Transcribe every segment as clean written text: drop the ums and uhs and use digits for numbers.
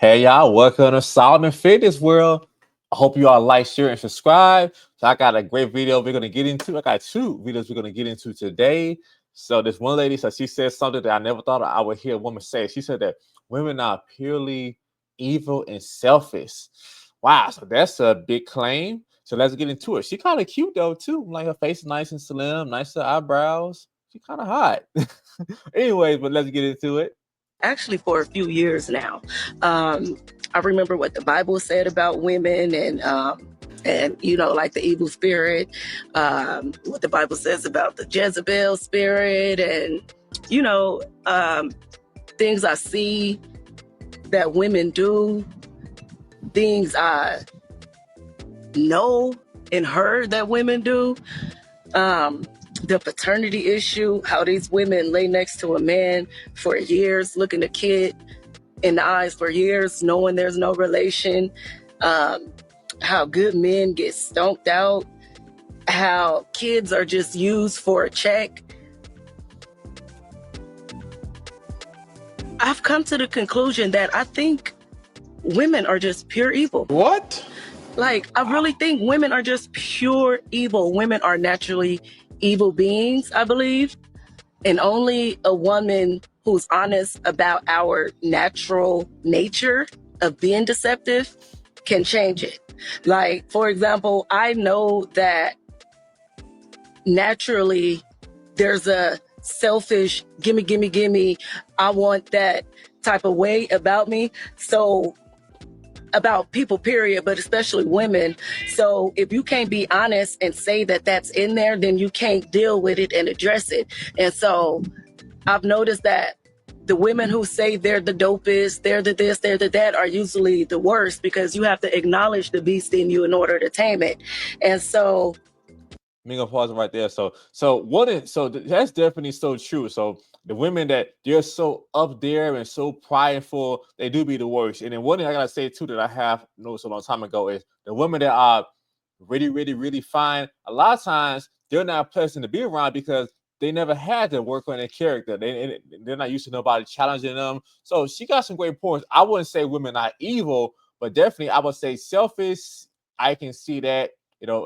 Hey y'all, welcome to Solomon Fitness World. I hope you all like, share, and subscribe. So I got a great video we're gonna get into. I got two videos we're gonna get into today. So this one lady, so she said something that I never thought I would hear a woman say. She said that women are purely evil and selfish. Wow, so that's a big claim. So let's get into it. She kind of cute though too. Like her face is nice and slim, nice eyebrows. She kind of hot. Anyways, but let's get into it. Actually for a few years now. I remember what the Bible said about women and like the evil spirit, what the Bible says about the Jezebel spirit, and things I see that women do, things I know and heard that women do. The paternity issue, how these women lay next to a man for years, looking a kid in the eyes for years, knowing there's no relation, how good men get stomped out, how kids are just used for a check. I've come to the conclusion that I think women are just pure evil. What? Like, I really think women are just pure evil. Women are naturally evil beings, I believe. And only a woman who's honest about our natural nature of being deceptive can change it. Like, for example, I know that naturally there's a selfish, gimme, gimme, gimme, I want that type of way about me. So about people, period, but especially women. So if you can't be honest and say that that's in there, then you can't deal with it and address it. And so I've noticed that the women who say they're the dopest, they're the this, they're the that, are usually the worst, because you have to acknowledge the beast in you in order to tame it. And so I'm gonna pause it right there. So that's definitely so true. So the women that they're so up there and so prideful, they do be the worst. And then one thing I gotta say too that I have noticed a long time ago is the women that are really, really, really fine. A lot of times they're not pleasant to be around because they never had to work on their character. They're not used to nobody challenging them. So she got some great points. I wouldn't say women are evil, but definitely I would say selfish. I can see that,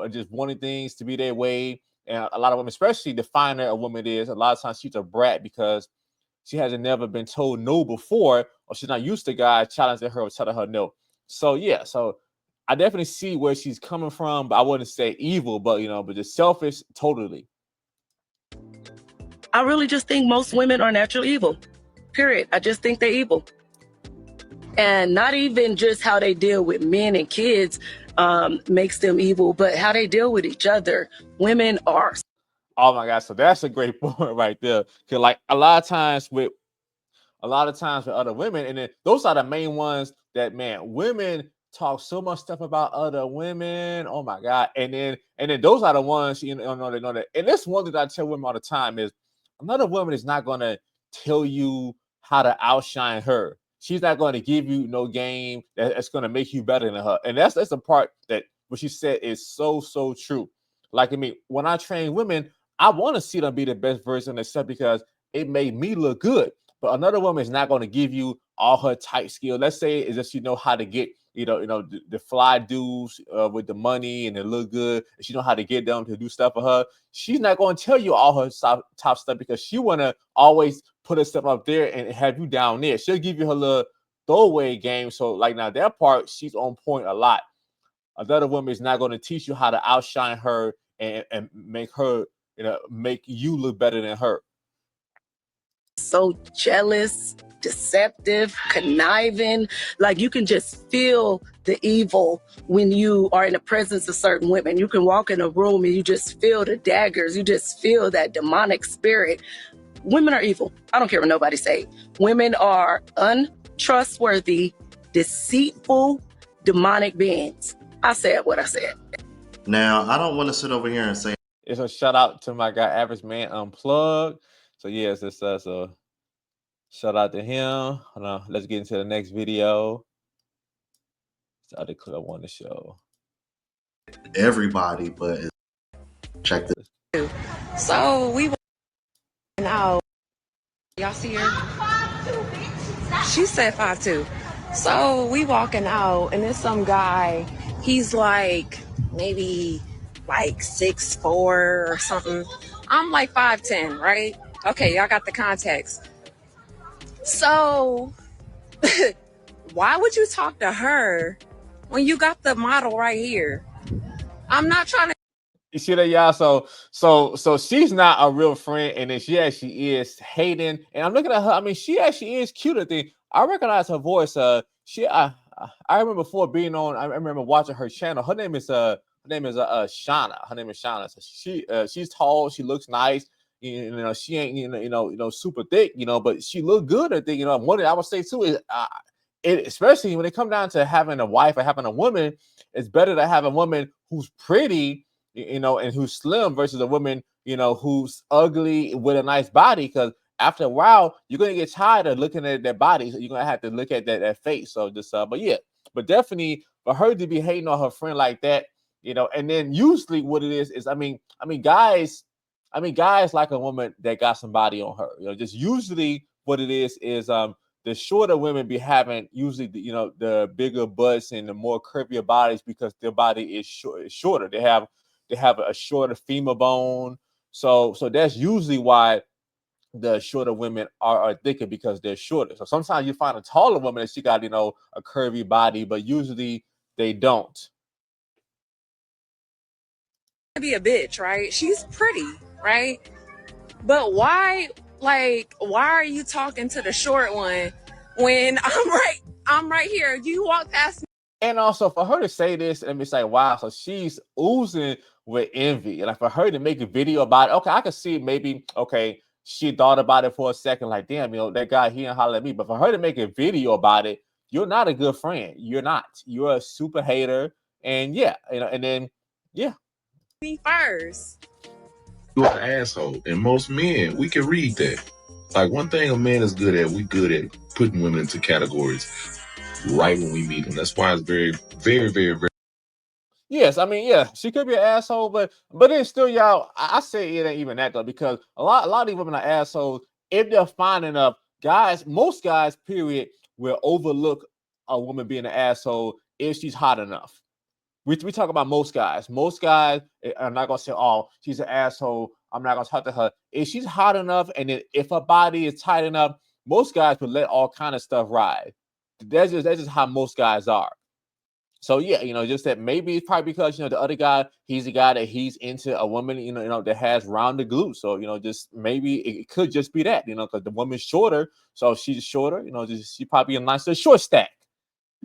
just wanting things to be their way. And a lot of women, especially the finer a woman is, a lot of times she's a brat because she hasn't never been told no before, or she's not used to guys challenging her or telling her no. So yeah, so I definitely see where she's coming from, but I wouldn't say evil, but just selfish, totally. I really just think most women are naturally evil, period. I just think they're evil. And not even just how they deal with men and kids makes them evil, but how they deal with each other. Women are. Oh my God, so that's a great point right there. Cause like a lot of times with other women, and then those are the main ones that, man, women talk so much stuff about other women. Oh my God. And then those are the ones, they know that. And that's one thing that I tell women all the time is another woman is not gonna tell you how to outshine her. She's not going to give you no game that's going to make you better than her. And that's the part that what she said is so, so true. Like, I mean, when I train women, I want to see them be the best version of themselves because it made me look good. But another woman is not going to give you all her tight skill. Let's say is that she know how to get, the fly dudes with the money and they look good. And she know how to get them to do stuff for her. She's not going to tell you all her top stuff because she want to always put herself up there and have you down there. She'll give you her little throwaway game. So like now that part, she's on point a lot. Another woman is not going to teach you how to outshine her and make her, make you look better than her. So jealous, deceptive, conniving. Like, you can just feel the evil when you are in the presence of certain women. You can walk in a room and you just feel the daggers. You just feel that demonic spirit. Women are evil. I don't care what nobody say. Women are untrustworthy, deceitful, demonic beings. I said what I said. Now, I don't want to sit over here and say It's a shout out to my guy Average Man Unplugged. So yes, it's so shout out to him. Hold on, let's get into the next video. It's the other clip I want to show. everybody, but check this. So we went out. Y'all see her? She said 5'2". So we walking out, and there's some guy. He's like maybe like 6'4" or something. I'm like 5'10", right? Okay, y'all got the context. So why would you talk to her when you got the model right here? I'm not trying to. You see that, y'all? So she's not a real friend, and then she actually is hating. And I'm looking at her. I mean, she actually is cute. I think I recognize her voice. I remember before being on. I remember watching her channel. Shauna. Her name is Shauna. So she's tall. She looks nice. She ain't super thick. But she look good. I think one thing I would say too is especially when it comes down to having a wife or having a woman, it's better to have a woman who's pretty, and who's slim versus a woman, who's ugly with a nice body. Because after a while, you're gonna get tired of looking at their body. So you're gonna have to look at that face. So just but yeah, but definitely for her to be hating on her friend like that, and then usually what it is guys like a woman that got some body on her. Just usually what it is the shorter women be having usually the bigger butts and the more curvier bodies because their body is shorter. They have a shorter femur bone. So that's usually why the shorter women are thicker, because they're shorter. So sometimes you find a taller woman and she got a curvy body, but usually they don't. Be a bitch, right? She's pretty, right? But why are you talking to the short one when I'm right here? You walk past me. And also for her to say this, and it's like, wow, so she's oozing with envy. And like for her to make a video about it, okay, I can see maybe, okay, she thought about it for a second, like, damn, that guy, he didn't holler at me. But for her to make a video about it, you're not a good friend. You're not. You're a super hater. And yeah, and then, yeah. Me first. You are an asshole. And most men, we can read that. Like one thing a man is good at, we good at putting women into categories right when we meet them. That's why it's very, very, very, very. Yes, I mean, yeah, she could be an asshole, but then still, y'all, I say it ain't even that though, because a lot of these women are assholes if they're fine enough. Most guys, period, will overlook a woman being an asshole if she's hot enough. We talk about most guys. Most guys are not gonna say, "Oh, she's an asshole. I'm not gonna talk to her." If she's hot enough, and if her body is tight enough, most guys would let all kind of stuff ride. That's just how most guys are. So yeah, just that maybe it's probably because the other guy, he's the guy that he's into a woman, that has rounded glutes. So just maybe it could just be that, because the woman's shorter, so she's shorter. She probably a nicer short stack.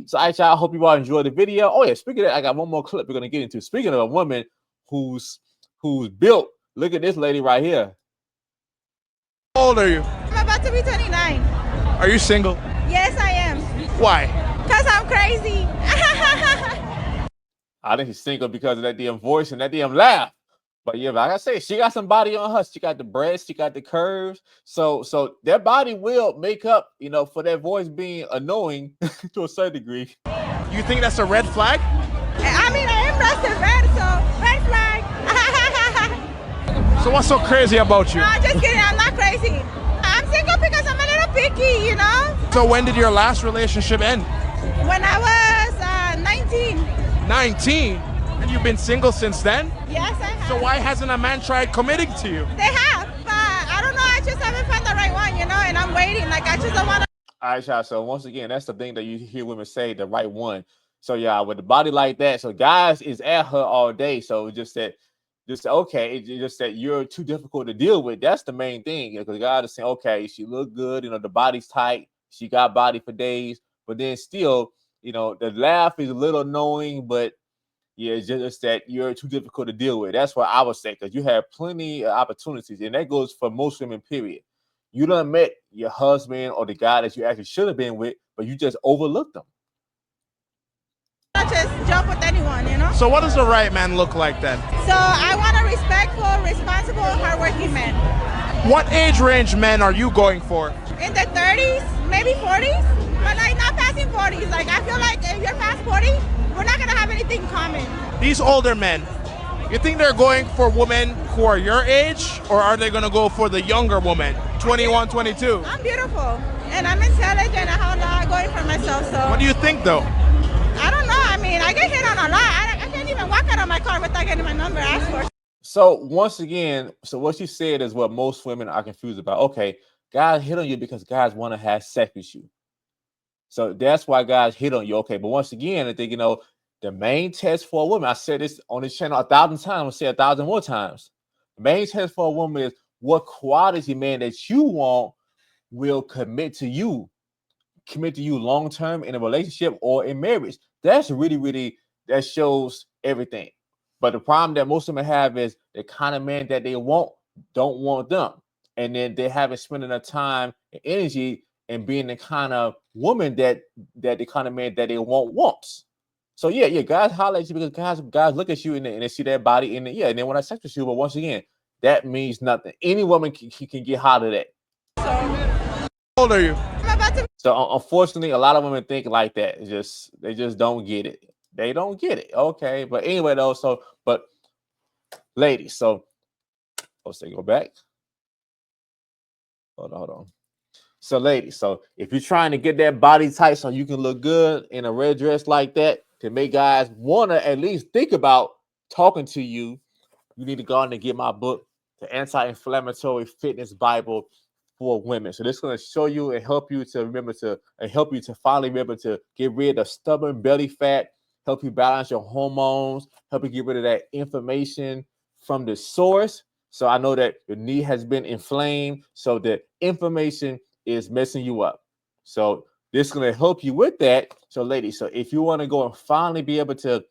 So I hope you all enjoyed the video. Oh yeah, speaking of that, I got one more clip we're gonna get into. Speaking of a woman who's built, look at this lady right here. How old are you? I'm about to be 29. Are you single? Yes, I am. Why? Because I'm crazy. I think she's single because of that damn voice and that damn laugh. But yeah, like I say, she got some body on her. She got the breasts, she got the curves. So that body will make up, for that voice being annoying to a certain degree. You think that's a red flag? I mean, I am breasted red, so red flag. So what's so crazy about you? No, just kidding. I'm not crazy. I'm single because I'm a little picky, So when did your last relationship end? When I was 19. 19? And you've been single since then? Yes, I have. So why hasn't a man tried committing to you? They have, but I don't know. I just haven't found the right one, and I'm waiting. Like, I just don't want to. All right, y'all. So once again, that's the thing that you hear women say, the right one. So yeah, with the body like that, so guys is at her all day. So just that you're too difficult to deal with. That's the main thing. Because guys are saying, okay, she look good, the body's tight, she got body for days, but then still, the laugh is a little annoying, but yeah, it's just that you're too difficult to deal with. That's what I would say, because you have plenty of opportunities, and that goes for most women, period. You done met your husband or the guy that you actually should have been with, but you just overlooked them. Not just jump with anyone, So what does the right man look like then? So I want a respectful, responsible, hardworking man. What age range men are you going for? In the 30s, maybe 40s, but like not passing 40s. Like I feel like if you're past 40, we're not gonna have anything in common. These older men, you think they're going for women who are your age, or are they gonna go for the younger woman, 21, 22? I'm beautiful, and I'm intelligent. I have a lot going for myself. So What do you think, though? I don't know. I mean, I get hit on a lot. I can't even walk out of my car without getting my number asked for. So once again, so what she said is what most women are confused about. Okay, guys hit on you because guys want to have sex with you. So that's why guys hit on you. Okay, but once again, I think the main test for a woman. I said this on this channel 1,000 times. I'll say 1,000 more times. The main test for a woman is what quality man that you want will commit to you long term in a relationship or in marriage. That's really that shows everything. But the problem that most women have is the kind of man that they want don't want them, and then they haven't spent enough time and energy in being the kind of woman that the kind of man that they wants. So yeah, guys holler at you because guys look at you and they see that body and and they want to sex with you. But once again, that means nothing. Any woman can get hollered at. How old are you? I'm about to. So unfortunately, a lot of women think like that. They just don't get it. They don't get it. Okay, but anyway, though. But ladies, so let's say go back. Hold on. So ladies, so if you're trying to get that body tight so you can look good in a red dress like that, to make guys want to at least think about talking to you, you need to go on and get my book, The Anti-Inflammatory Fitness Bible for Women. So this is going to show you and help you to finally remember to get rid of stubborn belly fat, help you balance your hormones, help you get rid of that inflammation from the source. So I know that your knee has been inflamed, so the inflammation is messing you up. So this is going to help you with that. So ladies, so if you want to go and finally be able to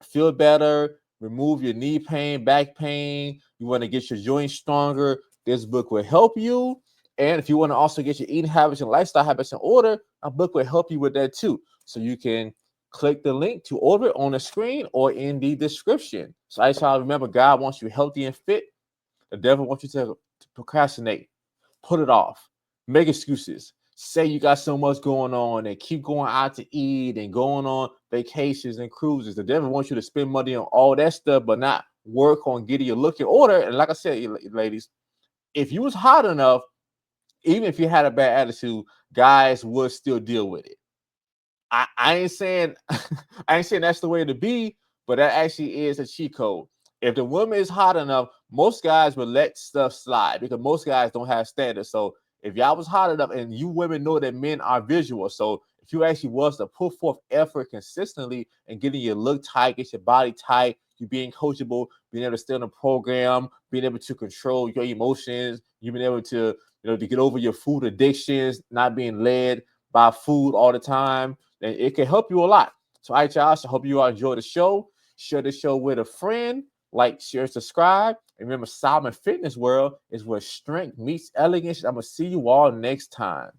feel better, remove your knee pain, back pain, you want to get your joints stronger, this book will help you. And if you want to also get your eating habits and lifestyle habits in order, a book will help you with that too. So you can click the link to order on the screen or in the description. So I try to remember, God wants you healthy and fit. The devil wants you to procrastinate, put it off, make excuses, say you got so much going on and keep going out to eat and going on vacations and cruises. The devil wants you to spend money on all that stuff, but not work on getting your look in order. And like I said, ladies, if you was hot enough, even if you had a bad attitude, guys would still deal with it. I ain't saying I ain't saying that's the way to be, but that actually is a cheat code. If the woman is hot enough, most guys will let stuff slide because most guys don't have standards. So if y'all was hot enough, and you women know that men are visual, so if you actually was to put forth effort consistently and getting your look tight, get your body tight, you being coachable, being able to stay on the program, being able to control your emotions, you being able to to get over your food addictions, not being led by food all the time, and it can help you a lot. So, all right, y'all. So, hope you all enjoy the show. Share the show with a friend. Like, share, subscribe. And remember, Solomon Fitness World is where strength meets elegance. I'm going to see you all next time.